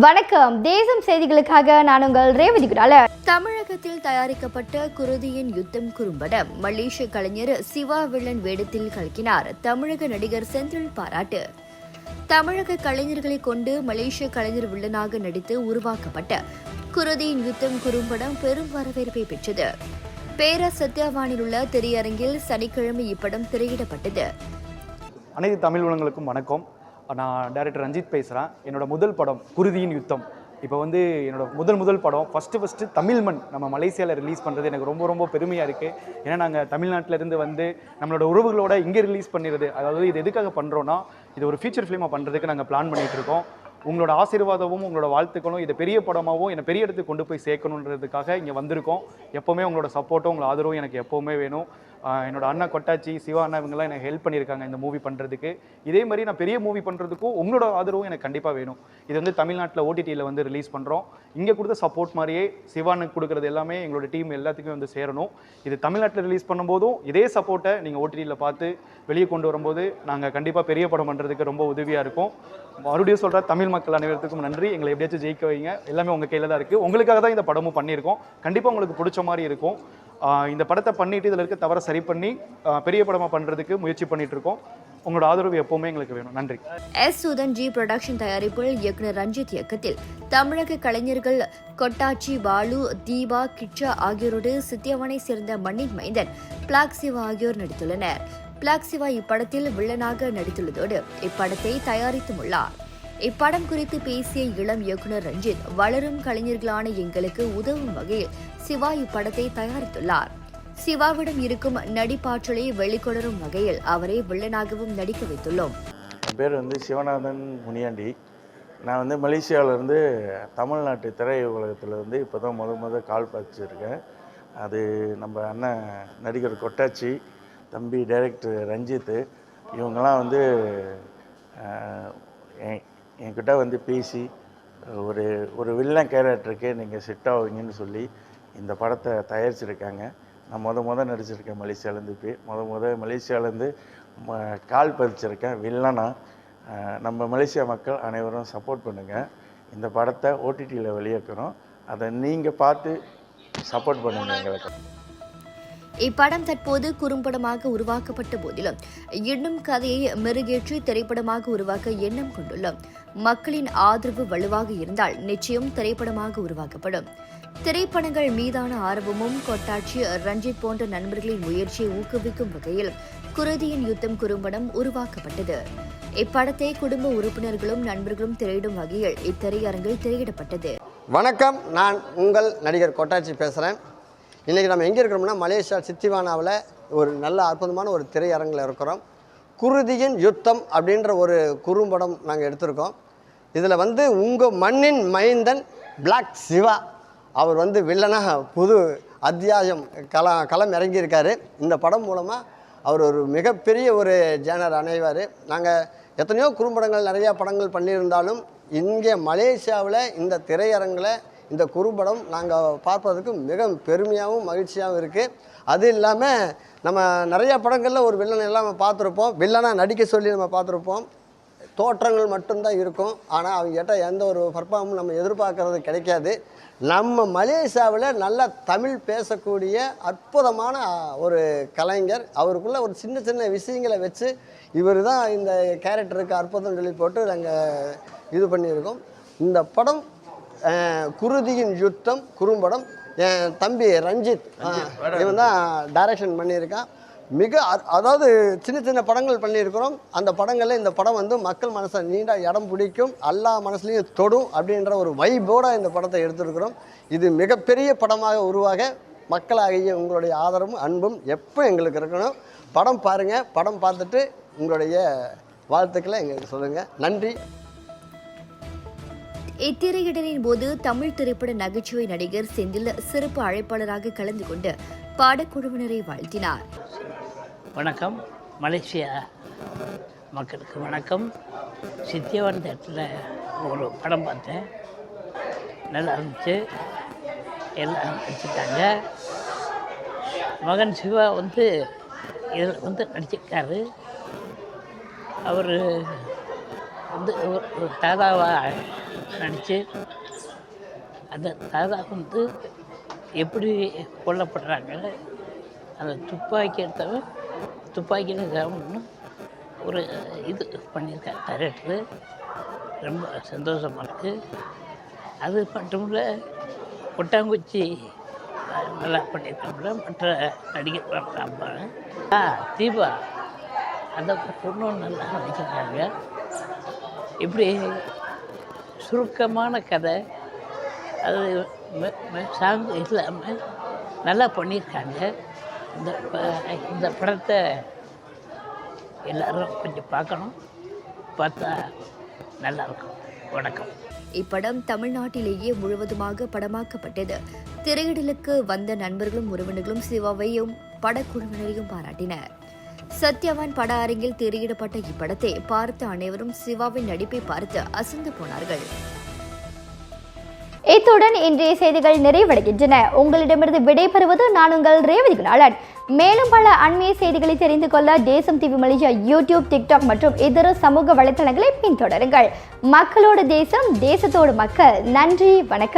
வணக்கம். தேசம் செய்திகளுக்காக நான் உங்கள் ரேவதி குடால. தமிழகத்தில் தயாரிக்கப்பட்ட குருதியின் யுத்தம் குறும்படம் மலேசிய கலைஞர் சிவா வில்லன் வேடத்தில் கலக்கினார். தமிழக நடிகர் செந்தில் பாராட்டு. தமிழக கலைஞர்களை கொண்டு மலேசிய கலைஞர் வில்லனாக நடித்து உருவாக்கப்பட்ட குருதியின் யுத்தம் குறும்படம் பெரும் வரவேற்பை பெற்றது. பேர சத்யாவானில் உள்ள திரையரங்கில் சனிக்கிழமை இப்படம் திரையிடப்பட்டது. அனைத்து தமிழ் உலகங்களுக்கும் வணக்கம். நான் டைரக்டர் ரஞ்சித் பேசுகிறேன். என்னோட முதல் படம் குருதியின் யுத்தம். இப்போ என்னோட முதல் படம் ஃபஸ்ட்டு தமிழ் மண் நம்ம மலேசியாவில் ரிலீஸ் பண்ணுறது எனக்கு ரொம்ப பெருமையாக இருக்குது. ஏன்னா நாங்கள் தமிழ்நாட்டிலேருந்து நம்மளோட உறவுகளோட இங்கே ரிலீஸ் பண்ணிடுறது. அதாவது இது எதுக்காக பண்ணுறோன்னா, இது ஒரு ஃபீச்சர் ஃபிலிமாக பண்ணுறதுக்கு நாங்கள் பிளான் பண்ணிகிட்டு இருக்கோம். உங்களோட ஆசீர்வாதமும் உங்களோட வாழ்த்துக்களும் இதை பெரிய படமாகவும் என்னை பெரிய இடத்துக்கு கொண்டு போய் சேர்க்கணுன்றதுக்காக இங்கே வந்திருக்கோம். எப்போவுமே உங்களோட சப்போர்ட்டும் உங்களோட ஆதரவும் எனக்கு எப்போவுமே வேணும். என்னோட அண்ணா கொட்டாச்சி, சிவா அண்ணா இவங்கெல்லாம் எனக்கு ஹெல்ப் பண்ணியிருக்காங்க இந்த மூவி பண்ணுறதுக்கு. இதே மாதிரி நான் பெரிய மூவி பண்ணுறதுக்கும் உங்களோட ஆதரவும் எனக்கு கண்டிப்பாக வேணும். இது தமிழ்நாட்டில் ஓடிடியில் ரிலீஸ் பண்ணுறோம். இங்கே கொடுத்த சப்போர்ட் மாதிரியே சிவானுக்கு கொடுக்குறது எல்லாமே எங்களோட டீம் எல்லாத்துக்குமே சேரணும். இது தமிழ்நாட்டில் ரிலீஸ் பண்ணும்போதும் இதே சப்போர்ட்டை நீங்கள் ஓடிடியில் பார்த்து வெளியே கொண்டு வரும்போது நாங்கள் கண்டிப்பாக பெரிய படம் பண்ணுறதுக்கு ரொம்ப உதவியாக இருக்கும். மறுபடியும் சொல்கிற தமிழ் மக்கள் அனைவருக்கும் நன்றி. எங்களை எப்படியாச்சும் ஜெயிக்க வைங்க. எல்லாமே உங்கள் கையில் தான் இருக்குது. உங்களுக்காக தான் இந்த படமும் பண்ணியிருக்கோம். கண்டிப்பாக உங்களுக்கு பிடிச்ச மாதிரி இருக்கும். இந்த படத்தை பண்ணிவிட்டு இதில் இருக்க தவறை சரி பண்ணி பெரிய படமாக பண்ணுறதுக்கு முயற்சி பண்ணிட்டு இருக்கோம். உங்களோட ஆதரவு எப்பவுமே எங்களுக்கு வேணும். நன்றி. சுதன் ஜி புரொடக்ஷன் தயாரிப்பில் இயக்குனர் ரஞ்சித் இயக்கத்தில் தமிழக கலைஞர்கள் கொட்டாச்சி, பாலு, தீபா, கிட்சா ஆகியோரோடு சித்தியவனை சேர்ந்த மண்ணின் மைந்தன் பிளாக் சிவா ஆகியோர் நடித்துள்ளனர். பிளாக் சிவா இப்படத்தில் வில்லனாக நடித்துள்ளதோடு இப்படத்தை தயாரித்துள்ளார். இப்படம் குறித்து பேசிய இளம் இயக்குனர் ரஞ்சித், வளரும் கலைஞர்களான எங்களுக்கு உதவும் வகையில் சிவா இப்படத்தை தயாரித்துள்ளார். சிவாவிடம் இருக்கும் நடிப்பாற்றலை வெளிக்கொணரும் வகையில் அவரை வில்லனாகவும் நடிக்க வைத்துள்ளோம். என் பேர் சிவநாதன் முனியாண்டி. நான் மலேசியாவிலேருந்து தமிழ்நாட்டு திரை உலகத்தில் இப்போ தான் முத கால் பதிச்சிருக்கேன். அது நம்ம அண்ணன் நடிகர் கொட்டாச்சி, தம்பி டைரக்டர் ரஞ்சித்து, இவங்கெல்லாம் என்கிட்ட பேசி ஒரு வில்லன் கேரக்டருக்கு நீங்கள் செட் ஆகுங்கன்னு சொல்லி இந்த படத்தை தயாரிச்சிருக்காங்க. நான் முத நடிச்சிருக்கேன் மலேசியாவிலேருந்து. இப்போ மலேசியாவிலேருந்து கால் பதிச்சிருக்கேன் வில்லனா. நம்ம மலேசியா மக்கள் அனைவரும் சப்போர்ட் பண்ணுங்கள். இந்த படத்தை ஓடிடியில் வெளியேற்கிறோம். அதை நீங்கள் பார்த்து சப்போர்ட் பண்ணுங்கள் எங்களுக்கு. இப்படம் தற்போது குறும்படமாக உருவாக்கப்பட்ட போதிலும் இன்னும் கதையை மெருகேற்றி திரைப்படமாக உருவாக்க எண்ணம் கொண்டுள்ளோம். மக்களின் ஆதரவு வலுவாக இருந்தால் நிச்சயம் திரைப்படமாக உருவாக்கப்படும். திரைப்படங்கள் மீதான ஆர்வமும் கொட்டாட்சி, ரஞ்சித் போன்ற நண்பர்களின் முயற்சியை ஊக்குவிக்கும் வகையில் குருதியின் யுத்தம் குறும்படம் உருவாக்கப்பட்டது. இப்படத்தை குடும்ப உறுப்பினர்களும் நண்பர்களும் திரையிடும் வகையில் இத்திரையரங்கில் திரையிடப்பட்டது. வணக்கம், நான் உங்கள் நடிகர் கொட்டாட்சி பேசுகிறேன். இன்றைக்கி நம்ம எங்கே இருக்கிறோம்னா மலேசியா சித்திவானாவில் ஒரு நல்ல அற்புதமான ஒரு திரையரங்கில் இருக்கிறோம். குருதியின் யுத்தம் அப்படின்ற ஒரு குறும்படம் நாங்கள் எடுத்திருக்கோம். இதில் உங்கள் மண்ணின் மைந்தன் பிளாக் சிவா அவர் வில்லனாக புது அத்தியாயம் களம் இறங்கியிருக்காரு. இந்த படம் மூலமாக அவர் ஒரு மிகப்பெரிய ஒரு ஜேனர் அணைவார். நாங்கள் எத்தனையோ குறும்படங்கள் நிறையா படங்கள் பண்ணியிருந்தாலும் இங்கே மலேசியாவில் இந்த திரையரங்கில் இந்த குறும்படம் நாங்கள் பார்ப்பதற்கு மிக பெருமையாகவும் மகிழ்ச்சியாகவும் இருக்குது. அது இல்லாமல் நம்ம நிறையா படங்களில் ஒரு வில்லன் எல்லாம் பார்த்துருப்போம். வில்லனாக நடிக்க சொல்லி நம்ம பார்த்துருப்போம். தோற்றங்கள் மட்டும்தான் இருக்கும். ஆனால் அவங்ககிட்ட எந்த ஒரு பர்ஃபார்மும் நம்ம எதிர்பார்க்கறது கிடைக்காது. நம்ம மலேசியாவில் நல்ல தமிழ் பேசக்கூடிய அற்புதமான ஒரு கலைஞர். அவருக்குள்ள ஒரு சின்ன சின்ன விஷயங்களை வச்சு இவர் தான் இந்த கேரக்டருக்கு அற்புதம் சொல்லி போட்டு நாங்கள் இது பண்ணியிருக்கோம். இந்த படம் குருதியின் யுத்தம் குறும்படம். என் தம்பி ரஞ்சித் இவன் தான் டைரக்ஷன் பண்ணியிருக்கான். அதாவது சின்ன சின்ன படங்கள் பண்ணியிருக்கிறோம். அந்த படங்களில் இந்த படம் மக்கள் மனசை நீண்ட இடம் பிடிக்கும், எல்லா மனசுலையும் தொடும் அப்படின்ற ஒரு வைபோடு இந்த படத்தை எடுத்துருக்கிறோம். இது மிகப்பெரிய படமாக உருவாக மக்களாகிய உங்களுடைய ஆதரவும் அன்பும் எப்போ எங்களுக்கு இருக்கணும். படம் பாருங்கள். படம் பார்த்துட்டு உங்களுடைய வாழ்த்துக்களை எங்களுக்கு சொல்லுங்கள். நன்றி. இத்திரையிடலின் போது தமிழ் திரைப்பட நகைச்சுவை நடிகர் செந்தில் சிறப்பு அழைப்பாளராக கலந்து கொண்டு பாடக்குழுவினரை வாழ்த்தினார். வணக்கம், மலேசியா மக்களுக்கு வணக்கம். சித்தியவன் தேட்டரில் ஒரு படம் பார்த்தேன். நல்லா இருந்துச்சு. எல்லாம் நடிச்சிட்டாங்க. மகன் சிவா இதில் நடிச்சிருக்காரு. அவர் வந்து ஒரு தாதாவாக நடித்து அந்த தாதா வந்து எப்படி கொல்லப்படுறாங்க, அந்த துப்பாக்கி எடுத்தவன் துப்பாக்கியில் கவனின்னு ஒரு இது பண்ணியிருக்காங்க டைரக்டரு. ரொம்ப சந்தோஷமாக இருக்குது. அது மட்டும் இல்லை, கொட்டாங்குச்சி நல்லா பண்ணியிருக்காங்க. மற்ற நடிகர்கள் பார்ப்பாங்க. தீபா அந்த பொண்ணு நல்லா நடிக்கிறாங்க. இப்படி சுருக்கமான கதை, அது சாங் இல்லாமல் நல்லா பண்ணியிருக்காங்க. இந்த படத்தை எல்லோரும் கொஞ்சம் பார்க்கணும். பார்த்தா நல்லாயிருக்கும். வணக்கம். இப்படம் தமிழ்நாட்டிலேயே முழுவதுமாக படமாக்கப்பட்டது. திரையிடலுக்கு வந்த நண்பர்களும் உறவினர்களும் சிவாவையும் படக்குழுவினரையும் பாராட்டினர். சத்யவான் பட அரங்கில் திரையிடப்பட்ட இப்படத்தை பார்த்த அனைவரும் சிவாவின் நடிப்பை பார்த்து அசந்து போனார்கள். இத்துடன் இன்றைய செய்திகள் நிறைவடைகின்றன. உங்களிடமிருந்து விடைபெறுவது நான் உங்கள் ரேவதி குணாளன். மேலும் பல அண்மைய செய்திகளை தெரிந்து கொள்ள தேசம் டிவி மலேசியா யூடியூப், டிக்டாக் மற்றும் இதர சமூக வலைத்தளங்களை பின்தொடருங்கள். மக்களோடு தேசம், தேசத்தோடு மக்கள். நன்றி, வணக்கம்.